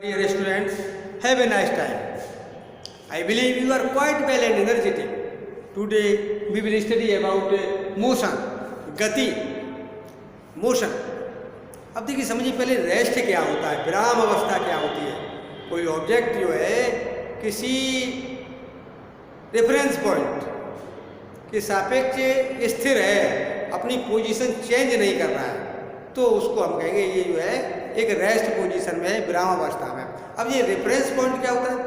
Dear students, have a nice time. I believe you are quite well and energetic. Today we will study about motion, गति, motion. अब देखिए समझिए पहले rest क्या होता है, विराम अवस्था क्या होती है। कोई ऑब्जेक्ट जो है किसी रेफरेंस पॉइंट के सापेक्ष स्थिर है, अपनी पोजीशन चेंज नहीं कर रहा है, तो उसको हम कहेंगे ये जो है एक रेस्ट पोजीशन में है, विराम अवस्था में। अब ये रेफरेंस पॉइंट क्या होता है?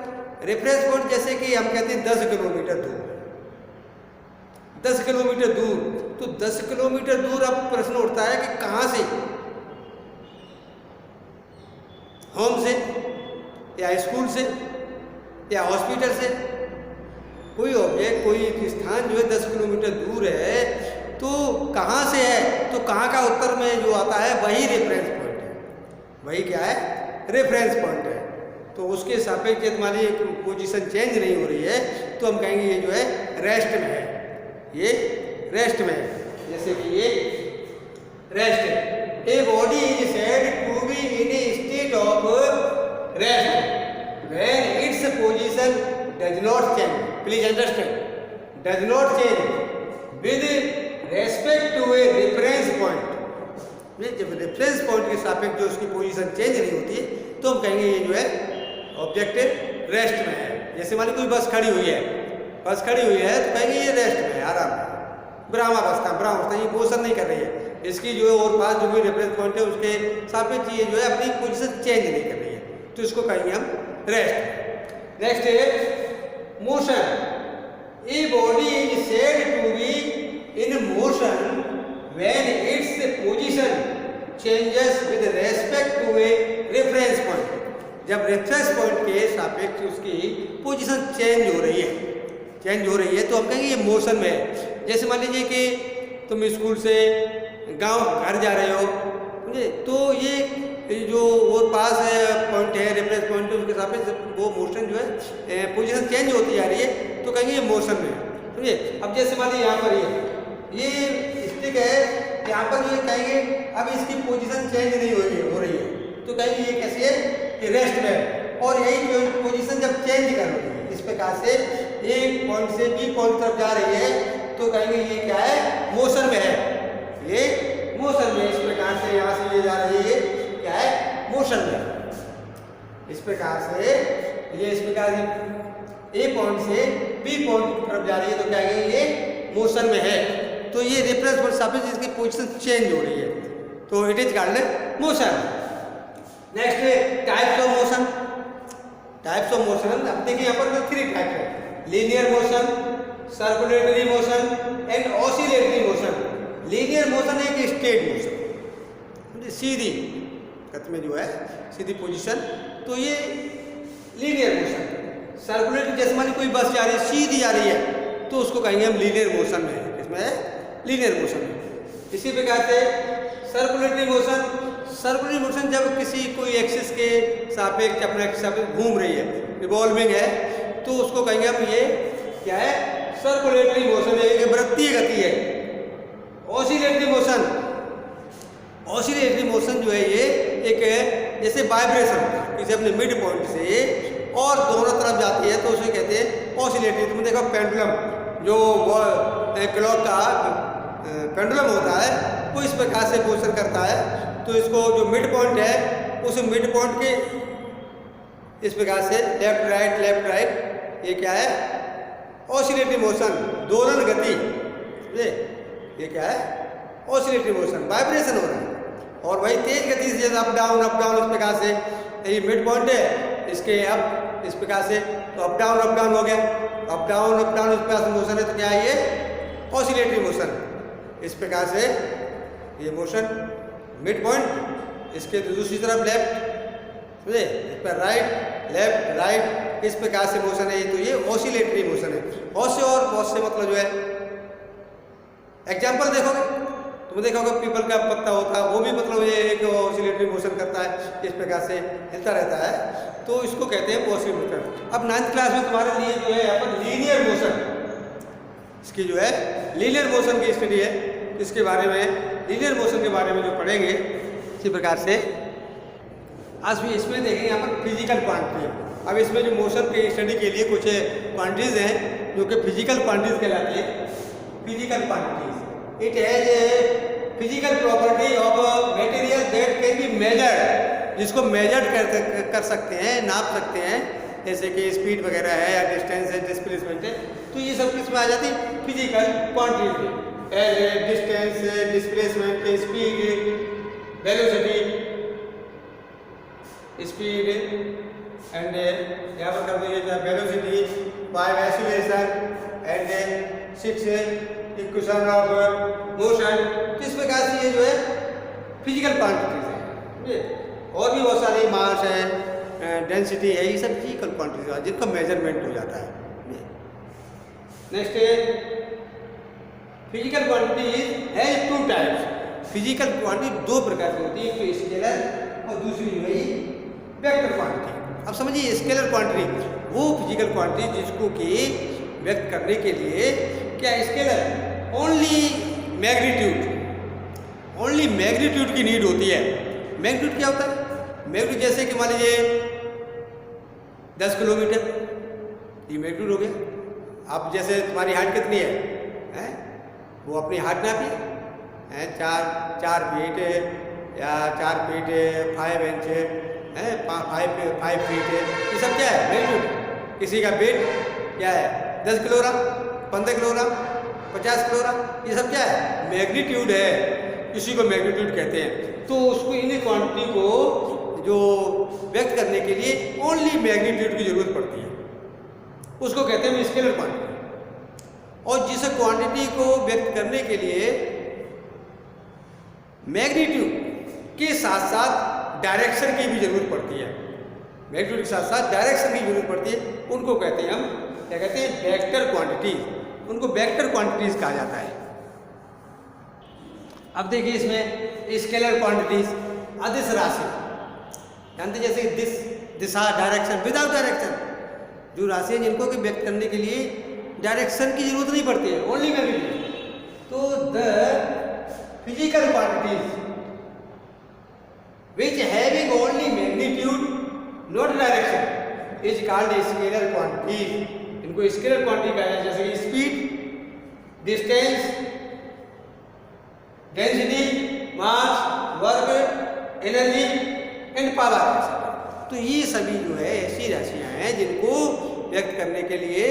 रेफरेंस पॉइंट जैसे कि हम कहते हैं 10 किलोमीटर दूर, 10 किलोमीटर दूर, तो 10 किलोमीटर दूर अब प्रश्न उठता है कि कहाँ से, होम से या स्कूल से या हॉस्पिटल से। कोई ऑब्जेक्ट, कोई स्थान जो है 10 किलोमीटर दूर है, तो कहाँ से है, तो कहाँ का उत्तर में जो आता है वही रेफरेंस पॉइंट है। वही क्या है? रेफरेंस पॉइंट है। तो उसके सापेक्ष यदि मान लीजिए पोजीशन चेंज नहीं हो रही है, तो हम कहेंगे ये जो है रेस्ट में है, ये रेस्ट में है। जैसे कि ये रेस्ट है। A body is said to be in a state of rest when its position does not change. Please understand, does not change with respect to a reference point. जब रेफरेंस पॉइंट के सापेक्ष जो उसकी position change नहीं होती, तो हम कहेंगे ये जो है ऑब्जेक्ट रेस्ट में है। जैसे मान लीजिए कोई बस खड़ी हुई है, बस खड़ी हुई है, तो कहेंगे ये रेस्ट में है, आराम में, विरामावस्था, ये मोशन नहीं कर रही है। इसकी जो है और पास जो भी रेफरेंस पॉइंट है उसके सापेक्ष ये जो है अपनी पोजीशन चेंज नहीं कर रही है, तो इसको कहेंगे हम रेस्ट। नेक्स्ट है motion. A body is said to be in motion when its position changes with respect to a reference point। जब रेफरेंस पॉइंट के सापेक्ष उसकी पोजीशन चेंज हो रही है, तो हम कहेंगे ये मोशन में है। जैसे मान लीजिए कि तुम स्कूल से गांव घर जा रहे हो, समझे, तो ये जो और पास पॉइंट है, रेफरेंस पॉइंट है, उसके सापेक्ष वो मोशन जो है पोजीशन चेंज होती जा रही है, तो कहेंगे ये मोशन में है, समझे। अब जैसे मान लीजिए यहाँ पर ये स्टिक है, यहाँ पर जो कहेंगे अब इसकी पोजीशन चेंज नहीं हो रही है, तो कहेंगे ये कैसी है, कि रेस्ट में है। और यही जो पोजीशन जब चेंज कर रही है, इस प्रकार से एक पॉइंट से बी पॉइंट तरफ जा रही है, तो कहेंगे ये क्या है, मोशन में है, ये मोशन में। इस प्रकार से यहाँ से ये जा रही है, क्या है, मोशन में। इस प्रकार से ये इस प्रकार ए पॉइंट से बी पॉइंट की तरफ जा रही है, तो कहेंगे ये मोशन में है। तो ये रेफरेंस पॉइंट सापेक्ष इसकी पोजीशन चेंज हो रही है, तो it is called motion. Next है types of motion. Types of motion, अब देखिए यहाँ पर 3 टाइप है, linear motion, circulatory motion and oscillatory motion. Linear motion है कि स्ट्रेट मोशन, सीधी गति में जो है सीधी पोजीशन, तो ये लीनियर मोशन। सर्कुलेटरी जैसे मान कोई बस जा रही है, सीधी जा रही है, तो उसको कहेंगे हम लीनियर मोशन में है, इसमें लीनियर मोशन में। इसी प्रकार से सर्कुलेटरी मोशन जब किसी कोई एक्सिस के सापेक्ष अपने एक्सिस सापेक्ष घूम रही है, रिवॉल्विंग है, तो उसको कहेंगे हम ये क्या है, सर्कुलेटरी मोशन है, एक वृत्तीय गति है। ऑसिलेटरी मोशन जो है ये एक जैसे वाइब्रेशन होता है, किसी अपने मिड पॉइंट से और दोनों तरफ जाती है, तो उसे कहते हैं ऑसिलेटरी। तुमने देखा पेंडुलम, जो क्लॉक का पेंडुलम होता है, वो इस प्रकार से मोशन करता है, तो इसको जो मिड पॉइंट है, उस मिड पॉइंट के इस प्रकार से लेफ्ट राइट, ये क्या है, ऑसिलेटरी मोशन, दोलन गति। ये क्या है, ऑसिलेटरी मोशन, वाइब्रेशन हो रहा है। और वही तेज गति से जैसे अप डाउन इस प्रकार से, ये मिड पॉइंट है, इसके अप इस प्रकार से, तो अप डाउन हो गया, अप डाउन इस प्रकार से मोशन है, तो क्या है ये, ऑसिलेटरी मोशन। इस प्रकार से ये मोशन मिड पॉइंट, इसके दूसरी तरफ लेफ्ट, समझे, इस पर राइट, इस प्रकार से मोशन है, तो ये ऑसिलेटरी मोशन है। बहुत से मतलब जो है एग्जाम्पल देखोगे, तुम देखोगे पीपल का पत्ता होता है, वो भी मतलब ये एक ऑसिलेटरी मोशन करता है, इस प्रकार से हिलता रहता है, तो इसको कहते हैं ऑसिलेटरी मोशन। अब 9th क्लास में तुम्हारे लिए जो है यहाँ पर लीनियर मोशन, इसकी जो है लीनियर मोशन की स्टडी है, इसके बारे में लीनियर मोशन के बारे में जो पढ़ेंगे, इसी प्रकार से आज भी इसमें देखेंगे यहाँ पर फिजिकल क्वांटिटी। अब इसमें जो मोशन के स्टडी के लिए कुछ क्वांटिटीज हैं जो कि फिजिकल क्वांटिटीज कहलाती है। Physical quantities it has a physical property of material that can be measured, जिसको मेजर्ड कर सकते हैं, नाप सकते हैं, जैसे कि स्पीड वगैरह है या डिस्टेंस है, डिस्प्लेसमेंट है। तो ये सब किस में आ जाती है? फिजिकल क्वांटिटीज में। As distance, displacement, speed, velocity, speed and यहाँ पर कर दीजिए velocity, 5 acceleration and 6 equation of motion. तो इस प्रकार से ये जो है फिजिकल क्वांटिटीज है। और भी बहुत सारे मास है, डेंसिटी है, ये सब फिजिकल क्वांटिटीज है जिनका मेजरमेंट हो जाता है। नेक्स्ट फिजिकल क्वांटिटीज है 2 टाइप्स। फिजिकल क्वांटिटी 2 प्रकार की होती है, एक तो स्केलर और दूसरी जो है वेक्टर क्वांटिटी। अब समझिए स्केलर क्वांटिटी वो फिजिकल क्वांटिटी जिसको कि व्यक्त करने के लिए क्या स्केलर ओनली मैग्नीट्यूड की नीड होती है। मैग्नीट्यूड क्या होता है? मैग्नीट्यूड जैसे कि मान लीजिए 10 किलोमीटर, ये मैग्नीट्यूड हो गया। अब जैसे तुम्हारी हाइट कितनी है? वो अपनी हाइट नापिए, 4 फीट या 4 फीट 5 इंच है, 5 फीट है, ये सब क्या है? मैग्नीट्यूड। किसी का वेट क्या है? 10 किलोग्राम, 15 किलोग्राम, 50 किलोग्राम, ये सब क्या है? मैग्नीट्यूड है, इसी को मैग्नीट्यूड कहते हैं। तो उसको इन क्वांटिटी को जो व्यक्त करने के लिए ओनली मैग्नीट्यूड की जरूरत पड़ती है, उसको कहते हैं स्केलर क्वांटिटी। और जिस क्वांटिटी को व्यक्त करने के लिए मैग्नीट्यूड के साथ साथ डायरेक्शन की भी जरूरत पड़ती है, मैग्नीट्यूड के साथ साथ डायरेक्शन की जरूरत पड़ती है, उनको कहते हैं हम क्या कहते हैं? Vector quantities. उनको वेक्टर क्वांटिटीज कहा जाता है। अब देखिए इसमें स्केलर क्वांटिटीज, अदिश राशि जानते, जैसे दिशा, डायरेक्शन, विदाउट डायरेक्शन जो राशि है जिनको कि व्यक्त करने के लिए डायरेक्शन की जरूरत नहीं पड़ती है, ओनली मैग्नीट्यूड। तो the physical quantities which having only magnitude not direction is called scalar quantities। इनको स्केलर क्वांटिटी कहा है, जैसे speed, distance, density, mass, work, energy and power. तो ये सभी जो है ऐसी राशियां हैं जिनको व्यक्त करने के लिए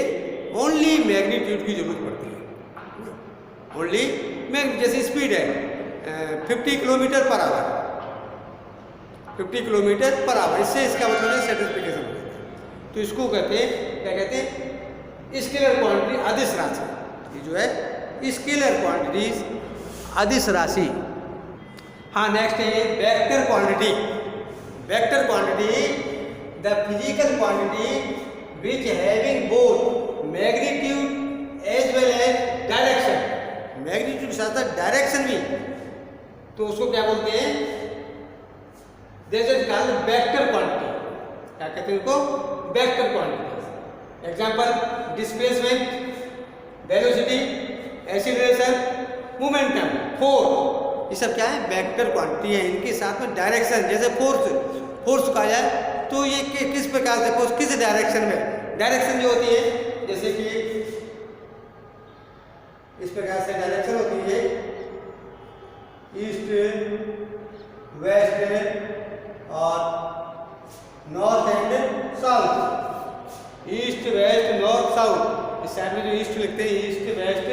ओनली मैग्नीट्यूड की जरूरत पड़ती है। ओनली जैसे स्पीड है 50 kilometre per hour, 50 kilometre per hour, इससे इसका मतलब है सर्टिफिकेशन हो जाता है। तो इसको कहते हैं, क्या कहते हैं? स्केलर क्वांटिटी, अदिश राशि। ये जो है स्केलर क्वांटिटीज, अदिश राशि। हाँ, नेक्स्ट है vector quantity. Vector quantity the physical quantity which having both magnitude as well as direction. Magnitude के साथ साथ डायरेक्शन भी, तो उसको क्या बोलते हैं? जैसे वेक्टर क्वांटिटी, क्या कहते हैं उनको? Vector quantity. Example displacement, velocity, acceleration, momentum, force, ये सब क्या है? वेक्टर क्वांटिटी है। इनके साथ में डायरेक्शन, जैसे फोर्स कहा जाए तो ये किस प्रकार से फोर्स, किस डायरेक्शन में? डायरेक्शन जो होती है जैसे कि इस प्रकार से डायरेक्शन होती है, ईस्ट, वेस्ट और north and south. East, west, north, south. इस साइड में जो ईस्ट लिखते हैं, ईस्ट, वेस्ट,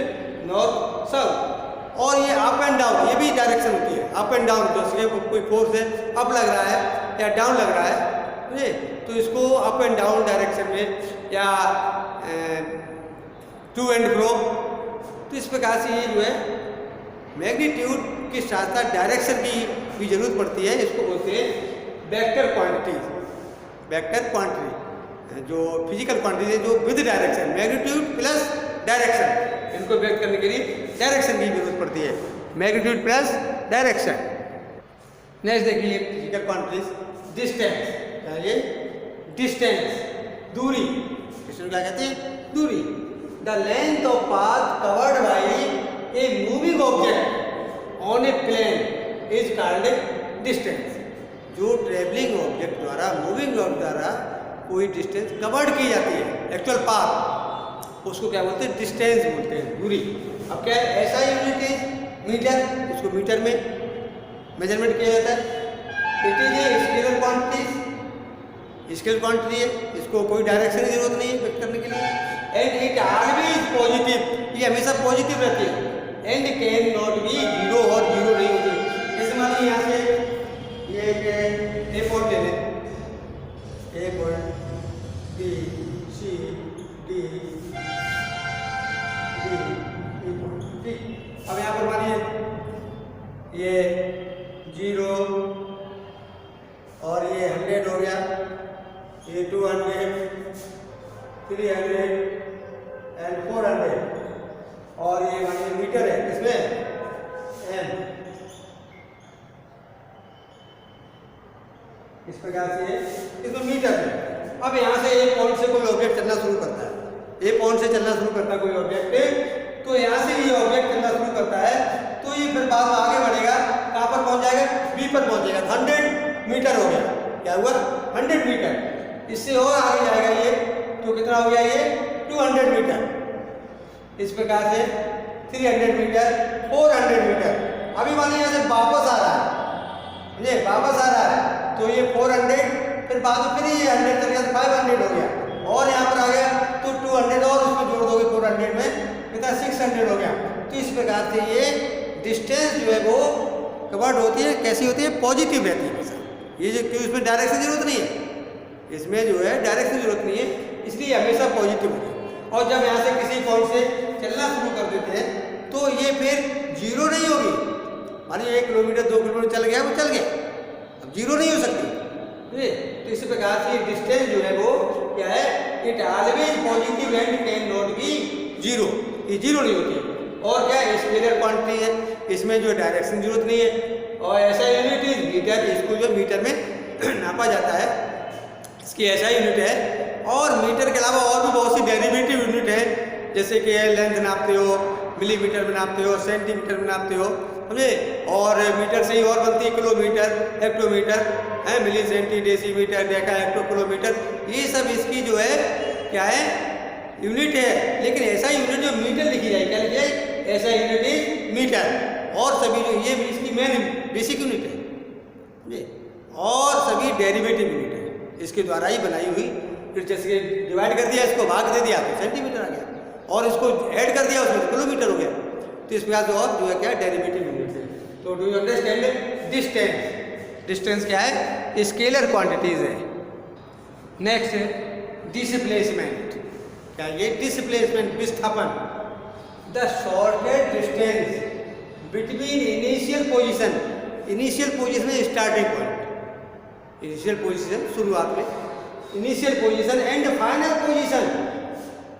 नॉर्थ, साउथ। और ये अप एंड डाउन, ये भी डायरेक्शन होती है, अप एंड डाउन। जैसे कोई फोर्स है, अप लग रहा है या डाउन लग रहा है, तो इसको अप एंड डाउन डायरेक्शन में या टू एंड फ्रो। तो इस प्रकार से ये जो है मैग्नीट्यूड के साथ साथ डायरेक्शन की भी जरूरत पड़ती है, इसको बोलते हैं वेक्टर क्वांटिटीज। वेक्टर क्वांटिटी जो फिजिकल क्वांटिटी है जो with direction, magnitude plus direction, इनको व्यक्त करने के लिए डायरेक्शन की जरूरत पड़ती है, मैग्नीट्यूड प्लस डायरेक्शन। नेक्स्ट देखिए फिजिकल क्वांटिटीज, डिस्टेंस। ये डिस्टेंस, दूरी, इसको क्या कहते हैं? दूरी। The length of path covered by a moving object on a plane is called distance. जो ट्रेवलिंग ऑब्जेक्ट द्वारा, मूविंग ऑब्जेक्ट द्वारा कोई डिस्टेंस कवर्ड की जाती है, एक्चुअल पाथ, उसको क्या बोलते हैं? डिस्टेंस बोलते हैं, दूरी। अब क्या है? ऐसा यूनिट इज मीटर, इसको मीटर में मेजरमेंट किया जाता है। It is a scalar quantity, scalar quantity है, इसको कोई डायरेक्शन की जरूरत नहीं है व्यक्त करने के लिए। एंड इट ऑलवेज पॉजिटिव, ये हमेशा पॉजिटिव रहती है। And can not be zero, और जीरो नहीं होती। जैसे मान लीजिए यहाँ से ये ए पॉइंट ले लें, A point B C D D point, ठीक। अब यहाँ पर मानिए ये 0 और ये 100 हो गया, ये 200, 300 एंड 400, और ये मानिए मीटर है, किसमें? एम। इस प्रकार से इसमें मीटर है। अब यहाँ से एक पॉइंट से कोई ऑब्जेक्ट चलना शुरू करता है, एक पॉइंट से चलना शुरू करता है कोई ऑब्जेक्ट, तो यहाँ से ये ऑब्जेक्ट चलना शुरू करता है, तो ये फिर बाद में आगे बढ़ेगा, कहाँ पर पहुँच जाएगा? बी पर पहुँच जाएगा। 100 मीटर हो गया, क्या हुआ? 100 मीटर। इससे और आगे जाएगा ये, तो कितना हो गया ये? 200 मीटर। इस प्रकार से 300 मीटर, 400 मीटर। अभी मानिए यहाँ से वापस आ रहा है, ये वापस आ रहा है, तो ये 400, फिर बाद में फिर ये 100 चल गया, 500 हो गया, और यहाँ पर आ गया तो 200, और उसको जोड़ दोगे 400 में, कितना? 600 हो गया। तो इस प्रकार से ये डिस्टेंस जो है वो कवर्ड होती है, कैसी होती है? पॉजिटिव रहती है हमेशा। ये जो क्यों, इसमें डायरेक्शन की जरूरत नहीं है, इसमें जो है डायरेक्शन की जरूरत नहीं है, इसलिए हमेशा पॉजिटिव होती है। और जब यहाँ से किसी पॉइंट से चलना शुरू कर देते हैं, तो ये फिर जीरो नहीं होगी। मानिए 1 किलोमीटर 2 किलोमीटर चल गया, वो चल गया, अब जीरो नहीं हो सकती। तो इस प्रकार से डिस्टेंस जो है वो क्या है? It always positive and can not be zero, ये जीरो नहीं होती। और क्या? स्केलर क्वांटिटी है, इसमें जो डायरेक्शन की जरूरत नहीं है। और ऐसा यूनिट इज मीटर, इसको जो मीटर में नापा जाता है, इसकी ऐसा यूनिट है। और मीटर के अलावा और भी बहुत सी डेरिवेटिव यूनिट है, जैसे कि लेंथ नापते हो, मिलीमीटर में नापते हो, सेंटीमीटर में नापते हो, समझे? और मीटर से ही और बनती है किलोमीटर, हेक्टोमीटर है, milli centi, decimetre, deca, hecto, kilometre, ये सब इसकी जो है क्या है? यूनिट है। लेकिन ऐसा यूनिट जो मीटर लिखी जाए, क्या लिखी जाए? ऐसा यूनिट इज मीटर। और सभी जो ये इसकी मेन बेसिक यूनिट है, और सभी डेरिवेटिव यूनिट है, इसके द्वारा ही बनाई हुई। फिर जैसे डिवाइड कर दिया, इसको भाग दे दिया तो सेंटीमीटर आ गया, और इसको ऐड कर दिया उसमें किलोमीटर हो गया। तो इस प्रकार से और जो है क्या? डेरिवेटिव यूनिट है। तो do you understand? Distance, distance क्या है? स्केलर क्वांटिटीज है। नेक्स्ट है डिस्प्लेसमेंट। क्या ये? डिस्प्लेसमेंट, विस्थापन। The shortest distance between initial position, initial position starting point, initial position शुरुआत में, initial position and final position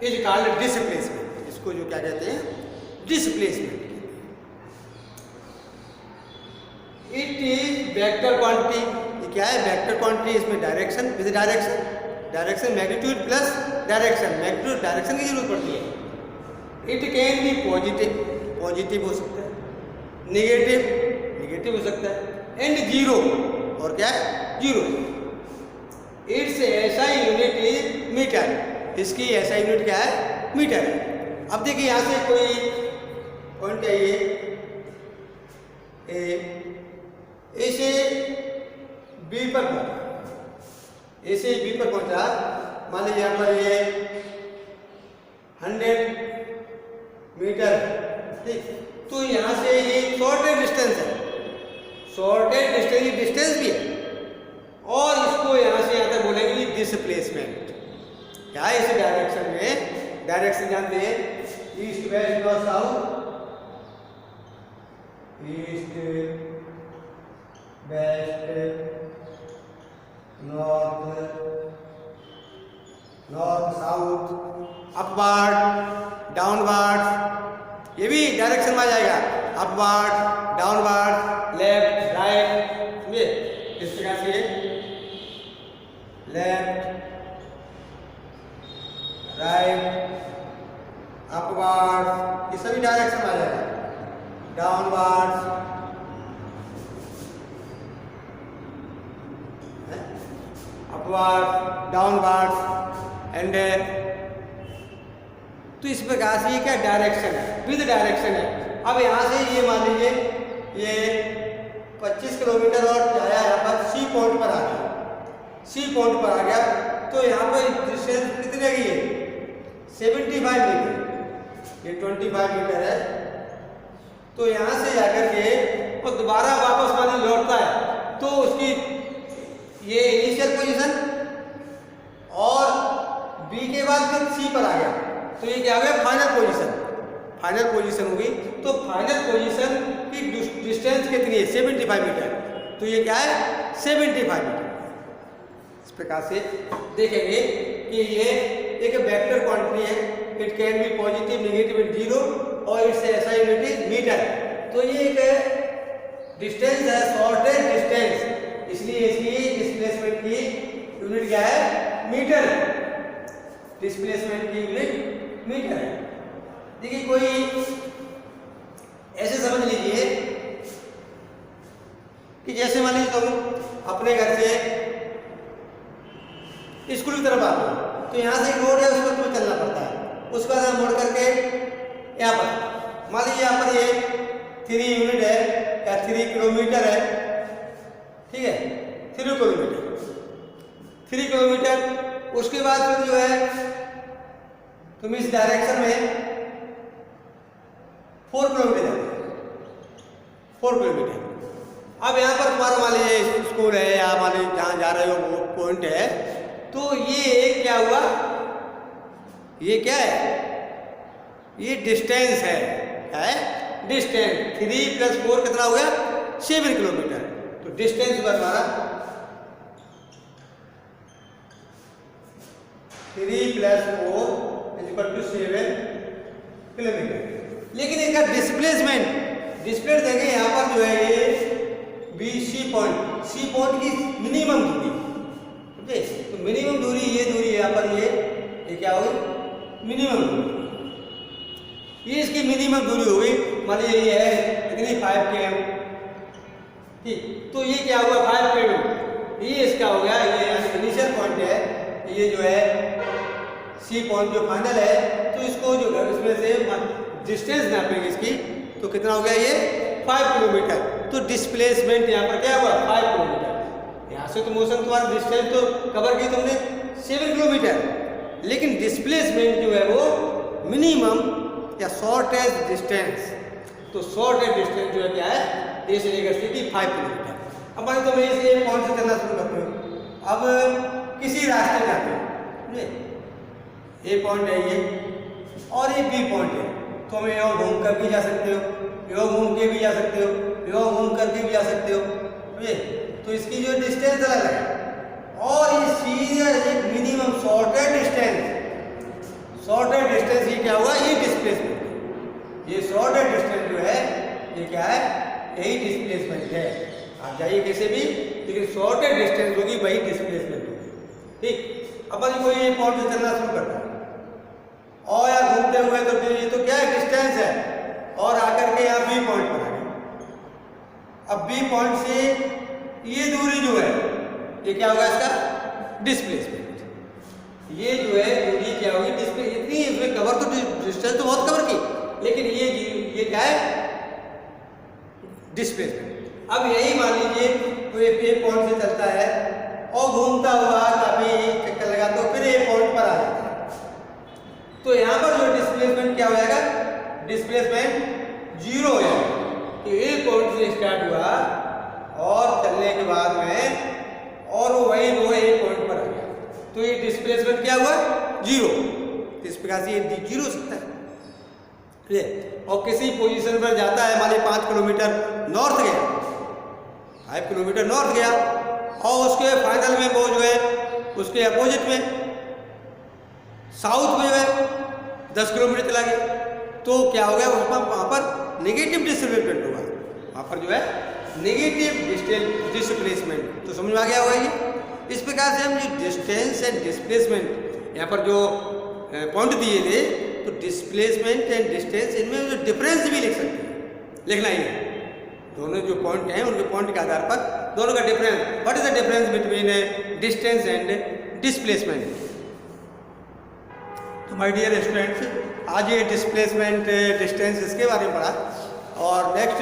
is called displacement. इसको जो क्या कहते हैं? Displacement. It is vector quantity. ये क्या है? Vector quantity. इसमें direction, with direction, direction magnitude plus direction, magnitude direction की जरूरत पड़ती है। It can be positive, positive हो सकता है, नेगेटिव, नेगेटिव हो सकता है, एंड जीरो, और क्या है? जीरो। इट्स ऐसा यूनिट इज मीटर। इसकी ऐसा यूनिट क्या है? मीटर है। अब देखिए यहाँ से कोई पॉइंट है ए से बी पर पहुंचा, ए से बी पर पहुंचा। मान लीजिए यहाँ पर ये 100 मीटर, ठीक। तो यहाँ से ये शॉर्टेज डिस्टेंस है, शॉर्टेज डिस्टेंस, ये डिस्टेंस भी है। और इसको यहाँ से यहाँ तक बोलेंगे डिस्प्लेसमेंट। क्या है? इस डायरेक्शन में, डायरेक्शन जानते हैं, east west north south, east west north, north south, upward downward, ये भी डायरेक्शन में आ जाएगा। अपवर्ड डाउनवर्ड, लेफ्ट राइट, समझे? इस प्रकार से लेफ्ट राइट अपवर्ड, ये सभी डायरेक्शन में आ जाएगा। डाउनवर्ड अपवर्ड डाउनवर्ड्स एंड तो इस प्रकार से ये क्या डायरेक्शन है, विद डायरेक्शन है। अब यहाँ से ये मान लीजिए ये 25 किलोमीटर और आया यहाँ पर सी पॉइंट पर आ गया, सी पॉइंट पर आ गया तो यहाँ पर डिस्टेंस कितनी रहेगी ये 75 मीटर, ये 25 मीटर है। तो यहाँ से जाकर के और दोबारा वापस माने लौटता है तो उसकी ये इनिशियल पोजीशन और बी के बाद फिर सी पर आ गया तो ये क्या हो गया फाइनल पोजीशन, फाइनल पोजीशन होगी। तो फाइनल पोजीशन की डिस्टेंस कितनी है 75 मीटर, तो ये क्या है 75 मीटर। इस प्रकार से देखेंगे कि ये एक वेक्टर क्वांटिटी है, it can be positive negative and zero और इट्स ऐसा यूनिट इज मीटर। तो ये एक डिस्टेंस है शॉर्टेस्ट डिस्टेंस, इसलिए इसकी डिस्प्लेसमेंट की यूनिट क्या है मीटर, डिस्प्लेसमेंट की यूनिट मीटर है। देखिए कोई ऐसे समझ लीजिए कि जैसे मान लीजिए तुम अपने घर से स्कूल की तरफ आते हो तो यहाँ से एक रोड है उस पर तुम्हें चलना पड़ता है, उसके बाद मुड़ करके यहाँ पर मान लीजिए यहाँ पर ये 3 यूनिट है या 3 किलोमीटर है, ठीक है 3 किलोमीटर। उसके बाद फिर जो है तुम इस डायरेक्शन में 4 किलोमीटर जाते हो, 4 किलोमीटर। अब यहाँ पर तुम्हारा मान लीजिए स्कूल है या मान लीजिए जहाँ जा रहे हो वो पॉइंट है, तो ये क्या हुआ, ये क्या है, ये डिस्टेंस है, क्या है डिस्टेंस। 3 + 4 कितना हो गया 7 किलोमीटर। तो डिस्टेंस पर हमारा 3 + 4 = 7 किलोमीटर। लेकिन इसका डिस्प्लेसमेंट देंगे यहाँ पर जो है ये सी पॉइंट की मिनिमम दूरी, ठीक है। तो मिनिमम दूरी ये दूरी यहाँ पर ये क्या होगी मिनिमम दूरी, ये इसकी मिनिमम दूरी होगी। मान लीजिए ये है कितनी 5 km, ठीक। तो ये क्या हुआ 5 km, ये इसका हो गया, ये इनिशियल पॉइंट है, ये जो है सी पॉइंट जो फाइनल है। तो इसको जो है इसमें से डिस्टेंस नापेंगे इसकी, तो कितना हो गया ये 5 किलोमीटर। तो डिस्प्लेसमेंट यहाँ पर क्या हुआ 5 किलोमीटर। यहाँ से तो मोशन तुम्हारा डिस्टेंस तो कवर की तुमने 7 किलोमीटर, लेकिन डिस्प्लेसमेंट जो है वो मिनिमम या शॉर्टेस्ट डिस्टेंस। तो शॉर्टेस्ट डिस्टेंस जो है क्या है ए से लेकर सी की 5 किलोमीटर। अब मान तो मैं इसे पॉइंट से चलना शुरू करते हो, अब किसी रास्ते जाते हो, ये पॉइंट है ये और ये बी पॉइंट है, तो हम यहाँ घूम कर भी जा सकते हो, यहाँ घूम के भी जा सकते हो, यहाँ घूम करके भी जा सकते हो, तो इसकी जो डिस्टेंस अलग है। और ये सीधा एक मिनिमम शॉर्टेड डिस्टेंस ये क्या हुआ ये डिस्प्लेसमेंट, ये शॉर्टेड डिस्टेंस जो है ये क्या है यही डिस्प्लेसमेंट है। आप जाइए कैसे भी, लेकिन शॉर्टेड डिस्टेंस होगी वही डिस्प्लेसमेंट होगी, ठीक। अपन कोई ये पॉइंट से चलना शुरू करता है और यहाँ घूमते हुए तो ये तो क्या है डिस्टेंस है, और आकर के यहाँ बी पॉइंट पर आ गए। अब बी पॉइंट से ये दूरी जो है ये क्या होगा इसका डिस्प्लेसमेंट। ये जो है दूरी क्या होगी डिस्प्ले, इतनी इसमें कवर तो डिस्टेंस तो बहुत कवर की, लेकिन ये क्या है डिस्प्लेसमेंट। अब यही मान लीजिए कोई ए पॉइंट से चलता है और घूमता हुआ काफी चक्कर लगा तो फिर ए पॉइंट पर आ जाता है, तो यहाँ पर जो डिस्प्लेसमेंट क्या हो जाएगा डिस्प्लेसमेंट 0 हो जाएगा। तो ए पॉइंट से स्टार्ट हुआ और चलने के बाद में और वो वही वो ए पॉइंट पर आ गया, तो ये डिस्प्लेसमेंट क्या हुआ 0। इस प्रकार से ये 0 हो सकता है, ठीक है। और किसी पोजीशन पर जाता है मान लीजिए 5 किलोमीटर नॉर्थ गया, 5 किलोमीटर नॉर्थ गया और उसके फाइनल में वो जो है उसके अपोजिट में साउथ में जो है 10 किलोमीटर चला गया, तो क्या हो गया वहाँ पर नेगेटिव डिस्प्लेसमेंट होगा, वहाँ पर जो है नेगेटिव डिस्प्लेसमेंट। तो समझ में आ गया होगा ये। इस प्रकार से हम जो डिस्टेंस एंड डिस्प्लेसमेंट यहाँ पर जो पॉइंट दिए थे, तो डिस्प्लेसमेंट एंड डिस्टेंस इनमें जो डिफरेंस भी लिख सकते हैं, लिखना ही है। दोनों जो पॉइंट हैं उनके पॉइंट के आधार पर दोनों का difference, what is the difference between distance and displacement. तो माय डियर स्टूडेंट्स, आज ये डिस्प्लेसमेंट डिस्टेंस इसके बारे में पढ़ा, और नेक्स्ट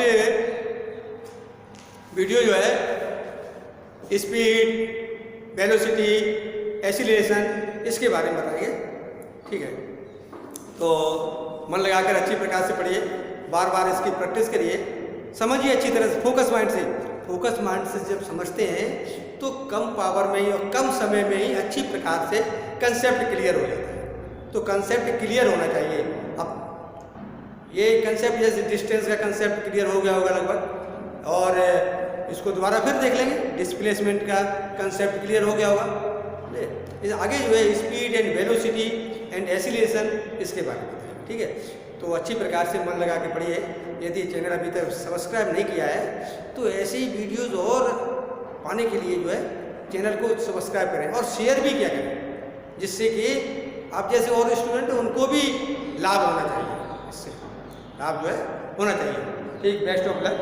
वीडियो जो है स्पीड, वेलोसिटी, एक्सीलरेशन इसके बारे में बताएंगे। ठीक है, तो मन लगाकर अच्छी प्रकार से पढ़िए, बार बार इसकी प्रैक्टिस करिए, समझिए अच्छी तरह से, फोकस माइंड से। फोकस माइंड से जब समझते हैं तो कम पावर में ही और कम समय में ही अच्छी प्रकार से कंसेप्ट क्लियर हो जाता है। तो कंसेप्ट क्लियर होना चाहिए। अब ये कंसेप्ट जैसे डिस्टेंस का कंसेप्ट क्लियर हो गया होगा लगभग, और इसको दोबारा फिर देख लेंगे। डिस्प्लेसमेंट का कंसेप्ट क्लियर हो गया होगा। इस आगे जो है speed and velocity and acceleration इसके बारे में बताएंगे। ठीक है, तो अच्छी प्रकार से मन लगा के पढ़िए। यदि चैनल अभी तक सब्सक्राइब नहीं किया है तो ऐसे ही वीडियोज़ और पाने के लिए जो है चैनल को सब्सक्राइब करें और शेयर भी किया करें, जिससे कि आप जैसे और स्टूडेंट उनको भी लाभ होना चाहिए, इससे लाभ जो है होना चाहिए। ठीक, बेस्ट ऑफ लक।